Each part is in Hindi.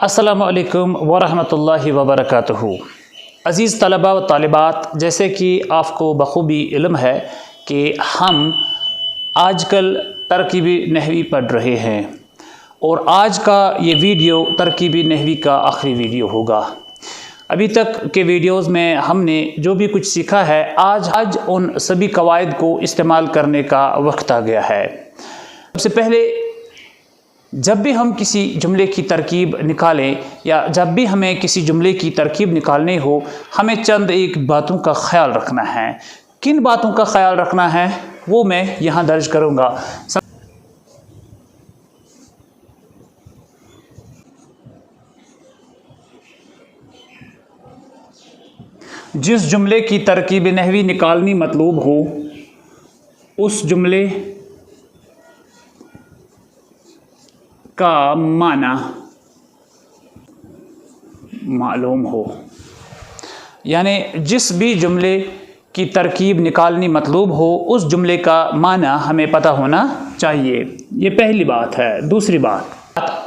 अस्सलामु अलैकुम वरहमतुल्लाहि वबरकातुहू। अज़ीज़ तलबा व तालिबात, जैसे कि आपको बखूबी इल्म है कि हम आजकल तरकीबी नहवी पढ़ रहे हैं और आज का ये वीडियो तरकीबी नहवी का आखिरी वीडियो होगा। अभी तक के वीडियोस में हमने जो भी कुछ सीखा है, आज उन सभी कवायद को इस्तेमाल करने का वक्त आ गया है। सबसे पहले जब भी हम किसी जुमले की तरकीब निकालें या जब भी हमें किसी जुमले की तरकीब निकालनी हो, हमें चंद एक बातों का ख्याल रखना है। किन बातों का ख्याल रखना है वो मैं यहाँ दर्ज करूँगा। जिस जुमले की तरकीब नहवी निकालनी मतलूब हो, उस जुमले का माना मालूम हो। यानी जिस भी जुमले की तरकीब निकालनी मतलूब हो, उस जुमले का माना हमें पता होना चाहिए। ये पहली बात है। दूसरी बात,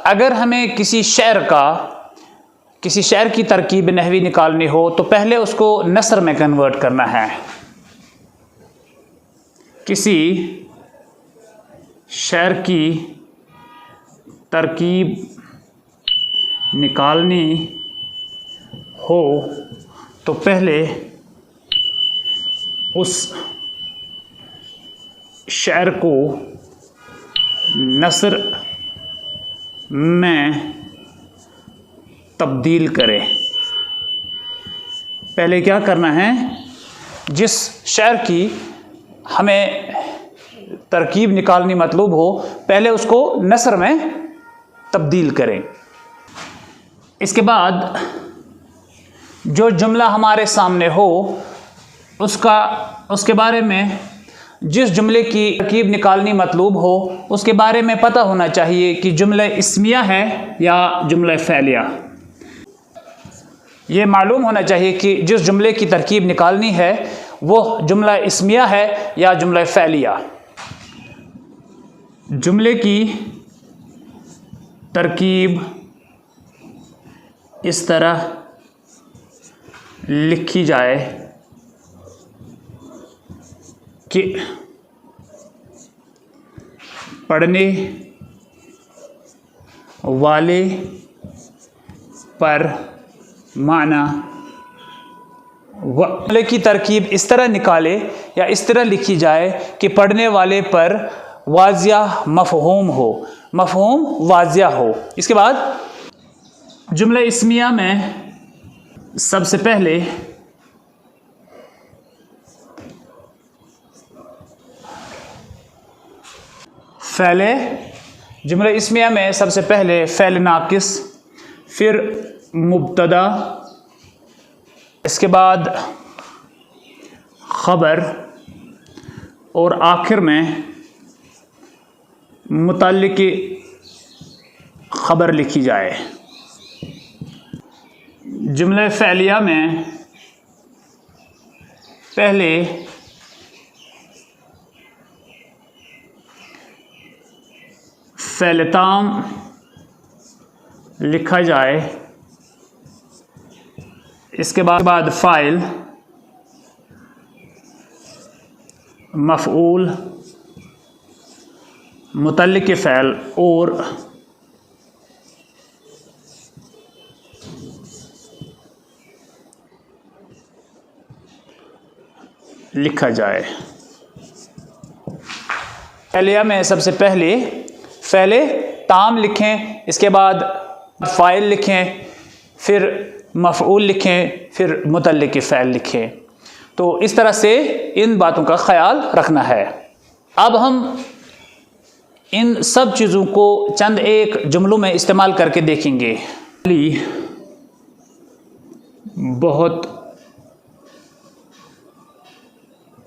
अगर हमें किसी शेर की तरकीब नहवी निकालनी हो तो पहले उसको नसर में कन्वर्ट करना है। किसी शेर की तरकीब निकालनी हो तो पहले उस शेर को नसर में तब्दील करें। पहले क्या करना है, जिस शेर की हमें तरकीब निकालनी मतलूब हो, पहले उसको नसर में तब्दील करें। इसके बाद जो जुमला हमारे सामने हो उसके बारे में, जिस जुमले की तरकीब निकालनी मतलूब हो उसके बारे में पता होना चाहिए कि जुमला इस्मिया है या जुमला फ़ैलिया। ये मालूम होना चाहिए कि जिस जुमले की तरकीब निकालनी है वो जुमला इस्मिया है या जुमला फ़ैलिया। जुमले की तरकीब इस तरह लिखी जाए कि पढ़ने वाले पर माना जुमले की तरकीब इस तरह निकाले या इस तरह लिखी जाए कि पढ़ने वाले पर वाज़िया मफ़हूम हो, मफ़हूम वाज़िया हो। इसके बाद जुमला इस्मिया में सबसे पहले जुमला इस्मिया में सबसे पहले फ़ैल नाक़िस, फिर मुब्तदा, इसके बाद ख़बर और आखिर में मुतल्लिक़ ख़बर लिखी जाए। जुमला फ़ैलिया में पहले फ़ैल ताम लिखा जाए, इसके बाद फ़ाइल, मफ़ऊल, मुतल्लिक़ फ़ैल और लिखा जाए। फ़ैलिया में सबसे पहले फ़ैले ताम लिखें, इसके बाद फ़ाइल लिखें, फिर मफ़ऊल लिखें, फिर मुतल्लिक़ फ़ैल लिखें। तो इस तरह से इन बातों का ख़याल रखना है। अब हम इन सब चीज़ों को चंद एक जुमलों में इस्तेमाल करके देखेंगे। अली बहुत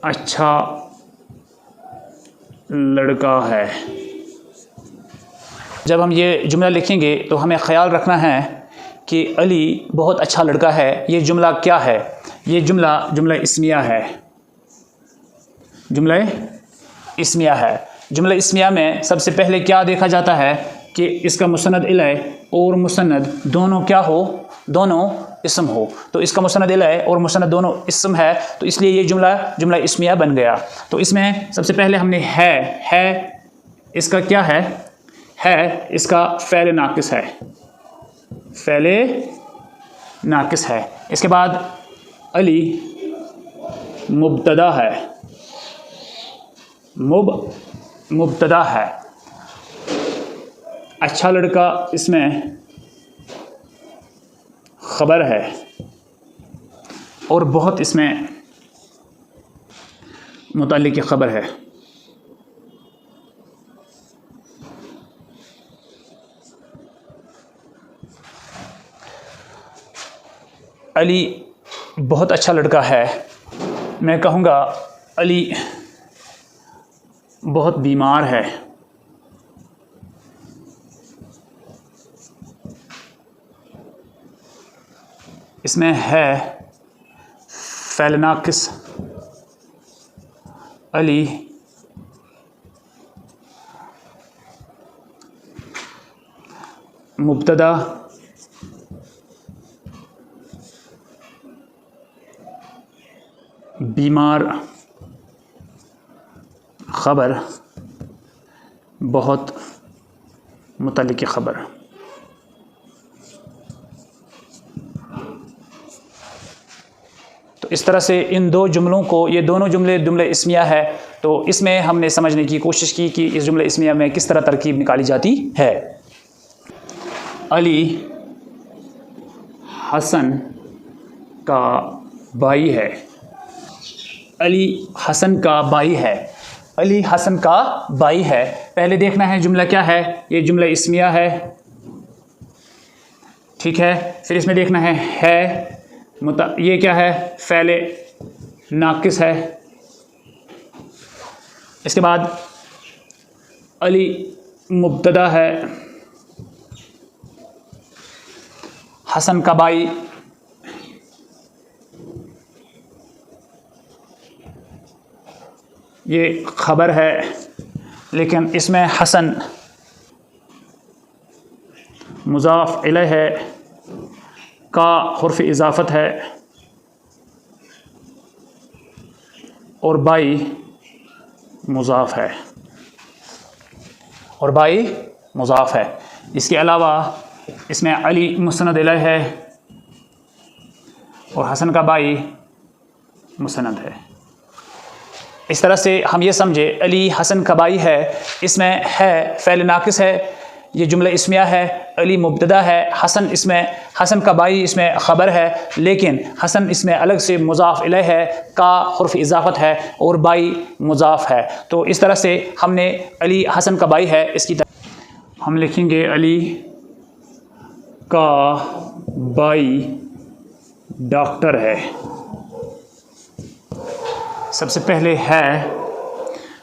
अच्छा लड़का है। जब हम ये जुमला लिखेंगे तो हमें ख़याल रखना है कि अली बहुत अच्छा लड़का है। ये जुमला क्या है? ये जुमला इस्मिया है। जुमला इस्मिया है। जुमला इस्मिया में सबसे पहले क्या देखा जाता है कि इसका मुसन्नद इलैह और मुसन्नद दोनों क्या हो, दोनों इस्म हो। तो इसका मुसन्नद इलैह और मुसन्नद दोनों इस्म है, तो इसलिए ये जुमला इस्मिया बन गया। तो इसमें सबसे पहले हमने है इसका क्या है इसका फ़ेल नाकिस है, फ़ेल नाकिस है। इसके बाद अली मुब्तदा है, मुब्तदा है। अच्छा लड़का इसमें ख़बर है और बहुत इसमें मुताल्लिक़ ख़बर है। अली बहुत अच्छा लड़का है, मैं कहूँगा अली बहुत बीमार है। इसमें है फ़ेल नाकिस, अली मुब्तदा बीमार ख़बर बहुत मुतल्लिक़ ख़बर। तो इस तरह से इन दो जुमलों को, ये दोनों जुमले इस्मिया है, तो इसमें हमने समझने की कोशिश की कि इस जुमले इस्मिया में किस तरह तरकीब निकाली जाती है। अली हसन का भाई है, अली हसन का भाई है, अली हसन का भाई है। पहले देखना है जुमला क्या है, ये जुमला इस्मिया है, ठीक है। फिर इसमें देखना है ये क्या है, फ़ेल नाकिस है। इसके बाद अली मुब्तदा है, हसन का भाई ये ख़बर है, लेकिन इसमें हसन मुज़ाफ़ इलैह है, का हुर्फ़ इज़ाफ़त है और बाई मुज़ाफ़ है, और बाई मुज़ाफ़ है। इसके अलावा इसमें अली मुसन्नद इलैह है और हसन का बाई मुसन्नद है। इस तरह से हम ये समझे अली हसन का बाई है, इसमें है फ़ेल नाकिस है, ये जुमला इस्मिया है। अली मुब्तदा है, हसन का बाई इसमें ख़बर है, लेकिन हसन इसमें अलग से मुज़ाफ़ इलैह है, का हुर्फ़ इज़ाफ़त है और बाई मुज़ाफ़ है। तो इस तरह से हमने अली हसन का बाई है, इसकी तरह हम लिखेंगे अली का बाई डॉक्टर है। सबसे पहले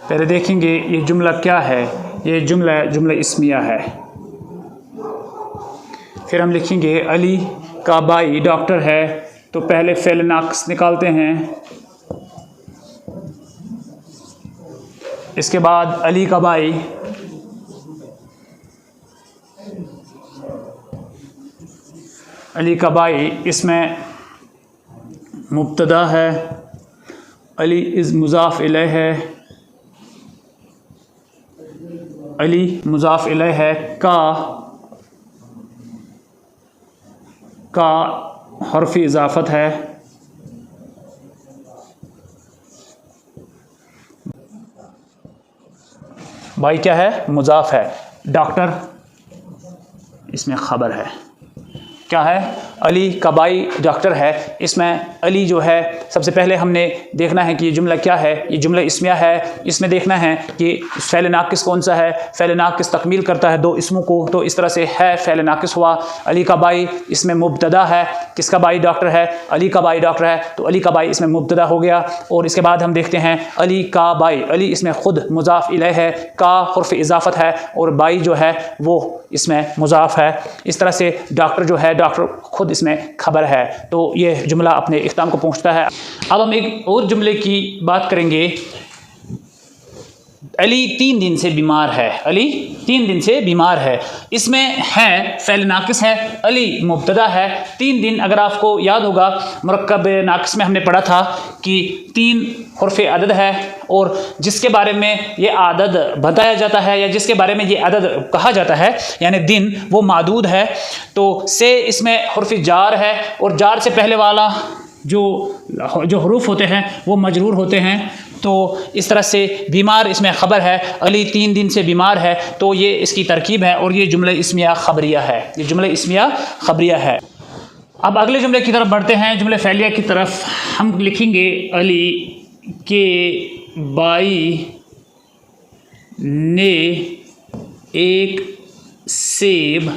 पहले देखेंगे ये जुमला क्या है, ये जुमला इस्मिया है। फिर हम लिखेंगे अली का भाई डॉक्टर है, तो पहले फ़ेल नाक़िस निकालते हैं। इसके बाद अली का भाई इसमें मुब्तदा है, अली इज़ मुज़ाफ़ इलैह है, अली मुज़ाफ़ इलैह है, का हर्फ़ इज़ाफ़त है, भाई क्या है, मुज़ाफ़ है। डॉक्टर इसमें ख़बर है, क्या है, अली का भाई डॉक्टर है। इसमें अली जो है, सबसे पहले हमने देखना है कि ये जुमला क्या है, ये जुमला इस्मिया है। इसमें देखना है कि फ़ेल नाक़िस कौन सा है, फ़ेल नाक़िस तकमील करता है दो इसमों को, तो इस तरह से है फ़ेल नाक़िस हुआ। अली का भाई इसमें मुब्तदा है, किसका भाई डॉक्टर है, अली का भाई डॉक्टर है, तो अली का भाई इसमें मुब्तदा हो गया। और इसके बाद हम देखते हैं अली का भाई, अली इसमें ख़ुद मुज़ाफ़ इलैह है, का हुर्फ़ इज़ाफ़त है और भाई जो है वो इसमें मुज़ाफ़ है। इस तरह से डॉक्टर जो है, डॉक्टर खुद इसमें ख़बर है। तो ये जुमला अपने इख्तिताम को पहुंचता है। अब हम एक और जुमले की बात करेंगे। अली 3 दिन से बीमार है, अली 3 दिन से बीमार है। इसमें है फ़ेल नाक़िस है, अली मुब्तदा है। 3 दिन अगर आपको याद होगा मुरक्कब नाक़िस में हमने पढ़ा था कि 3 हुर्फ़ अदद है और जिसके बारे में ये आदद बताया जाता है या जिसके बारे में ये अदद कहा जाता है यानी दिन, वो मादूद है। तो से इसमें हुर्फ़ जार है और जार से पहले वाला जो हरूफ होते हैं वो मजरूर होते हैं। तो इस तरह से बीमार इसमें ख़बर है, अली 3 दिन से बीमार है, तो ये इसकी तरकीब है और ये जुमला इस्मिया ख़बरिया है, ये जुमला इस्मिया ख़बरिया है। अब अगले जुमले की तरफ बढ़ते हैं, जुमले फ़ैलिया की तरफ। हम लिखेंगे अली के बाई ने एक सेब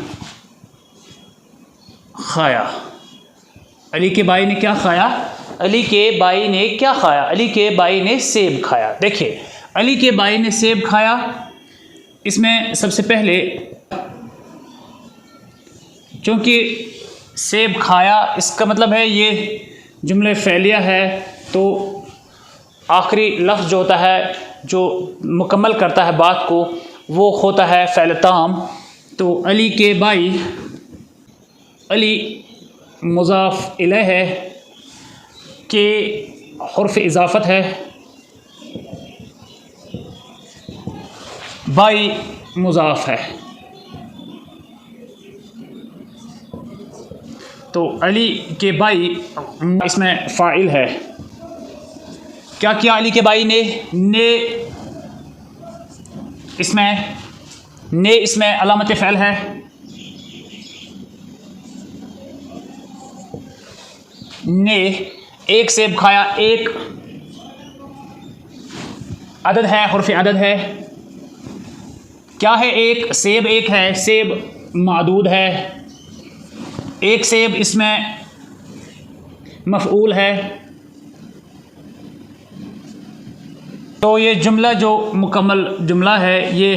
खाया। अली के बाई ने क्या खाया? अली के बाई ने क्या खाया? अली के बाई ने सेब खाया। देखिए, अली के बाई ने सेब खाया, इसमें सबसे पहले चूँकि सेब खाया इसका मतलब है ये जुमले फ़ैलिया है, तो आखिरी लफ्ज़ जो होता है जो मुकम्मल करता है बात को वो होता है फ़ेल ताम। तो अली के बाई, अली मुज़ाफ़ इलैह है के हुर्फ़ इज़ाफ़त है, बाई मुज़ाफ़ है। तो अली के बाई इसमें फ़ाइल है। क्या किया अली के बाई ने इसमें अलामत फ़ैल है। ने एक सेब खाया, एक अदद है, हुर्फ़ अदद है। क्या है? एक सेब, एक है, सेब मादूद है। एक सेब इसमें मफ़ऊल है। तो ये जुमला जो मुकम्मल जुमला है ये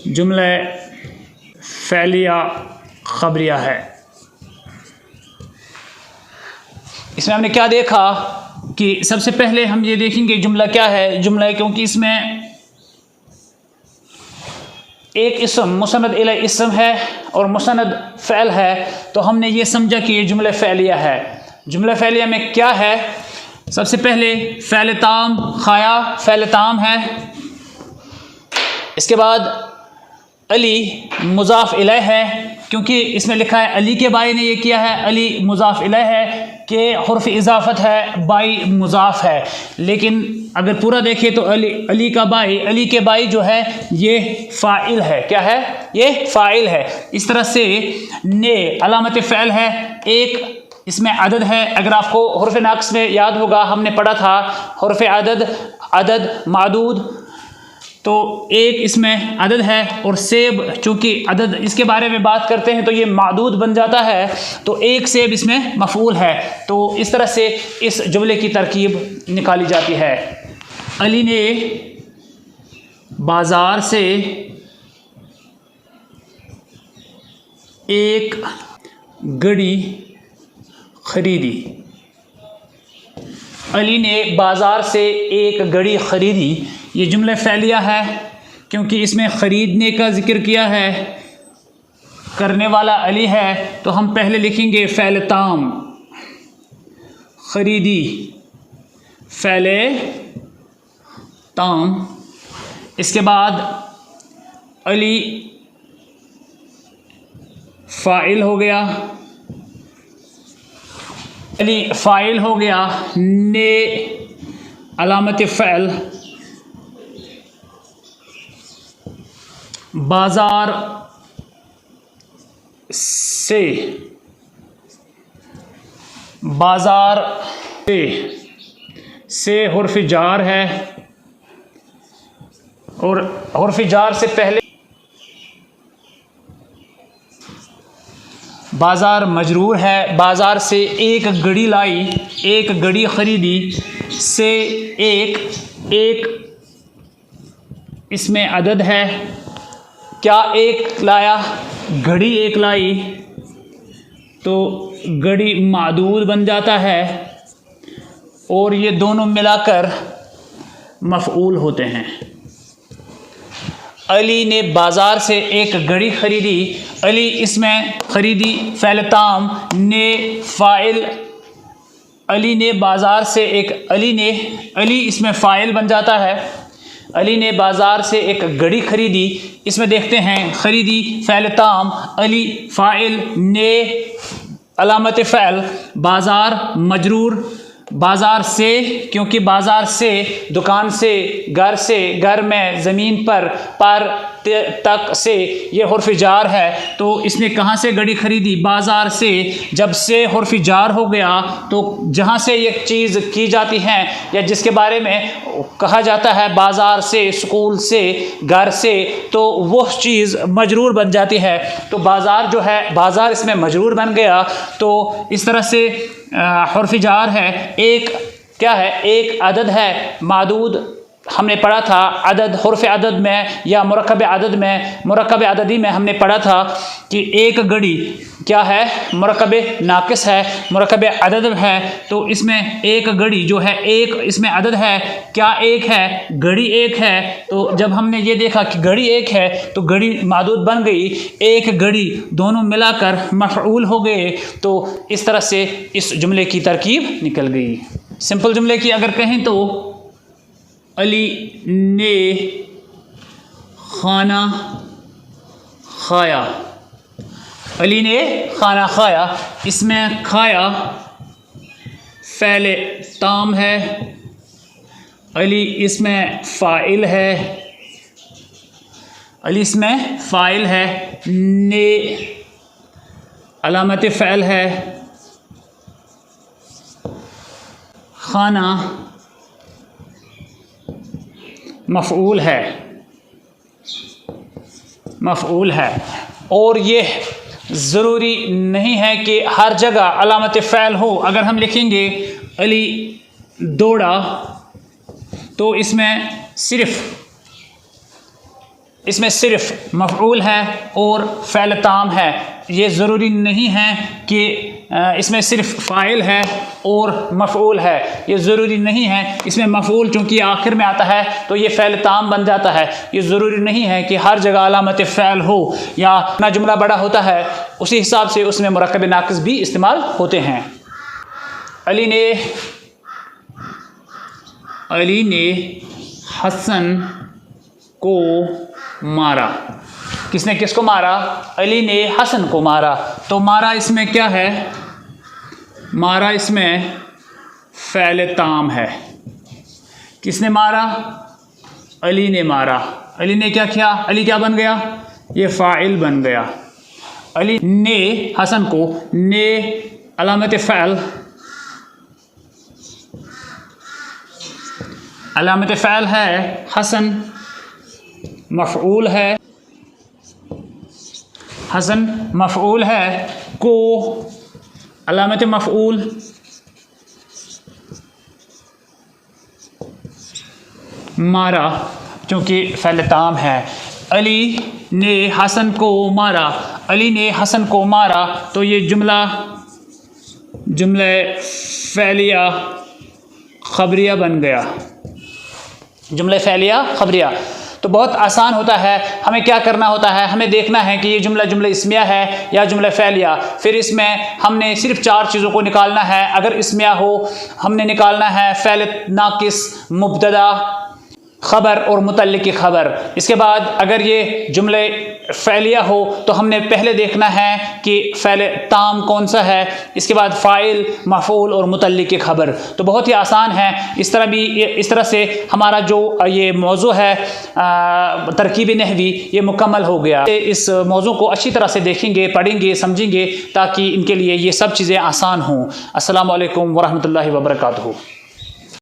जुमला फ़ैलिया ख़बरिया है। इसमें हमने क्या देखा कि सबसे पहले हम ये देखेंगे जुमला क्या है। जुमला है क्योंकि इसमें एक इसम मुसनद इलैह इसम है और मुसनद फ़ैल है, तो हमने ये समझा कि ये जुमला फ़ैलिया है। जुमला फ़ैलिया में क्या है? सबसे पहले फ़ैल ताम खाया, फ़ैल ताम है। इसके बाद अली मुज़ाफ़ इलैह है, क्योंकि इसमें लिखा है अली के बाई ने ये किया है, अली मुज़ाफ़ इलैह है कि हुर्फ़ इज़ाफ़त है, बाई मुज़ाफ़ है। लेकिन अगर पूरा देखें तो अली का बाई, अली के बाई जो है ये फ़ाइल है। क्या है? ये फ़ाइल है। इस तरह से ने अलामत फ़ैल है, एक इसमें अदद है। अगर आपको हुर्फ़ नाक़िस में याद होगा हमने पढ़ा था हुर्फ़ अदद मादूद, तो एक इसमें अदद है और सेब चूँकि अदद इसके बारे में बात करते हैं तो ये मादूद बन जाता है, तो एक सेब इसमें मफ़ऊल है। तो इस तरह से इस जुमले की तरकीब निकाली जाती है। अली ने बाज़ार से एक घड़ी ख़रीदी। अली ने बाज़ार से एक घड़ी ख़रीदी। ये जुमला फ़ैलिया है क्योंकि इसमें ख़रीदने का ज़िक्र किया है, करने वाला अली है, तो हम पहले लिखेंगे फ़ैल ताम ख़रीदी, फ़ैल ताम। इसके बाद अली फ़ाइल हो गया, अली फ़ाइल हो गया। ने अलामत फ़ैल, बाज़ार से, बाज़ार से हुर्फ़ जार है और हुर्फ़ जार से पहले बाज़ार मजरूर है। बाज़ार से एक घड़ी लाई, एक घड़ी ख़रीदी, से एक इसमें अदद है। क्या एक लाया? घड़ी एक लाई, तो घड़ी मादूद बन जाता है और ये दोनों मिलाकर मफ़ऊल होते हैं। अली ने बाज़ार से एक घड़ी ख़रीदी, अली इसमें ख़रीदी फ़ेल ताम, ने फ़ाइल, अली ने बाज़ार से एक अली इसमें फ़ाइल बन जाता है। अली ने बाज़ार से एक घड़ी ख़रीदी, इसमें देखते हैं ख़रीदी फ़ेल ताम, अली फ़ाइल, ने अलामत फ़ेल, बाज़ार मजरूर, बाज़ार से, क्योंकि बाज़ार से दुकान से, घर में, ज़मीन पर तक से ये हुर्फ़ जार है। तो इसने कहाँ से घड़ी ख़रीदी? बाज़ार से। जब से हुर्फ़ जार हो गया तो जहाँ से ये चीज़ की जाती है या जिसके बारे में कहा जाता है बाज़ार से, स्कूल से, घर से, तो वो चीज़ मजरूर बन जाती है। तो बाज़ार जो है, बाज़ार इसमें मजरूर बन गया। तो इस तरह से हुर्फ़ जार है। एक क्या है? एक अदद है मादूद, हमने पढ़ा था अदद, हुर्फ़ अदद में या मुरक्कब अदद में, मुरक्कब अददी में हमने पढ़ा था कि एक घड़ी क्या है? मुरक्कब नाक़िस है, मुरक्कब अदद है। तो इसमें एक घड़ी जो है, एक इसमें अदद है, क्या एक है? घड़ी एक है। तो जब हमने ये देखा कि घड़ी एक है तो घड़ी मादूद बन गई, एक घड़ी, दोनों मिलाकर मफ़ऊल हो गए। तो इस तरह से इस जुमले की तरकीब निकल गई। सिंपल जुमले की अगर कहें तो अली ने खाना खाया, अली ने खाना खाया, इसमें खाया फ़ेल ताम है, अली इसमें फ़ाइल है, अली इसमें फ़ाइल है, ने अलामत फ़ेल है, खाना मफ़ऊल है, मफ़ऊल है। और ये ज़रूरी नहीं है कि हर जगह अलामत फ़ेल हो। अगर हम लिखेंगे अली दौड़ा तो इसमें सिर्फ़ मफ़ऊल है और फ़ेल ताम है। ये ज़रूरी नहीं है कि इसमें सिर्फ़ फ़ाइल है और मफ़ऊल है, ये ज़रूरी नहीं है। इसमें मफ़ऊल चूँकि आखिर में आता है तो ये फ़ेल ताम बन जाता है। ये ज़रूरी नहीं है कि हर जगह अलामत फ़ेल हो, या ना जुमला बड़ा होता है उसी हिसाब से उसमें मुरक्कब नाक़िस भी इस्तेमाल होते हैं। अली ने हसन को मारा। किसने किसको मारा? अली ने हसन को मारा। तो मारा इसमें क्या है? मारा इसमें फ़ेल ताम है। किसने मारा? अली ने मारा। अली ने क्या किया? अली क्या बन गया? ये फ़ाइल बन गया। अली ने हसन को, ने अलामत फ़ेल, अलामत फ़ेल है, हसन मफ़ऊल है, हसन मफ़ऊल है, को अलामत मफ़ऊल, मारा चूँकि फ़ेल ताम है। अली ने हसन को मारा, अली ने हसन को मारा। तो ये जुमला फ़ेलिया ख़बरिया बन गया, जुमला फ़ेलिया ख़बरिया। तो बहुत आसान होता है। हमें क्या करना होता है? हमें देखना है कि ये जुमला इस्मिया है या जुमला फ़ेलिया। फिर इसमें हमने सिर्फ 4 चीज़ों को निकालना है। अगर इस्मिया हो हमने निकालना है फ़ेल नाक़िस, मुब्तदा, ख़बर और मुतल्लिक़ की ख़बर। इसके बाद अगर ये जुमले फ़ेलिया हो तो हमने पहले देखना है कि फ़ेल ताम कौन सा है, इसके बाद फ़ाइल, मफ़ऊल और मुतल्लिक़ की ख़बर। तो बहुत ही आसान है। इस तरह से हमारा जो ये मौज़ू है तरकीब नहवी, ये मुकम्मल हो गया। इस मौज़ू को अच्छी तरह से देखेंगे, पढ़ेंगे, समझेंगे ताकि इनके लिए ये सब चीज़ें आसान हों। अस्सलामु अलैकुम वरहमतुल्लाहि वबरकातुहू।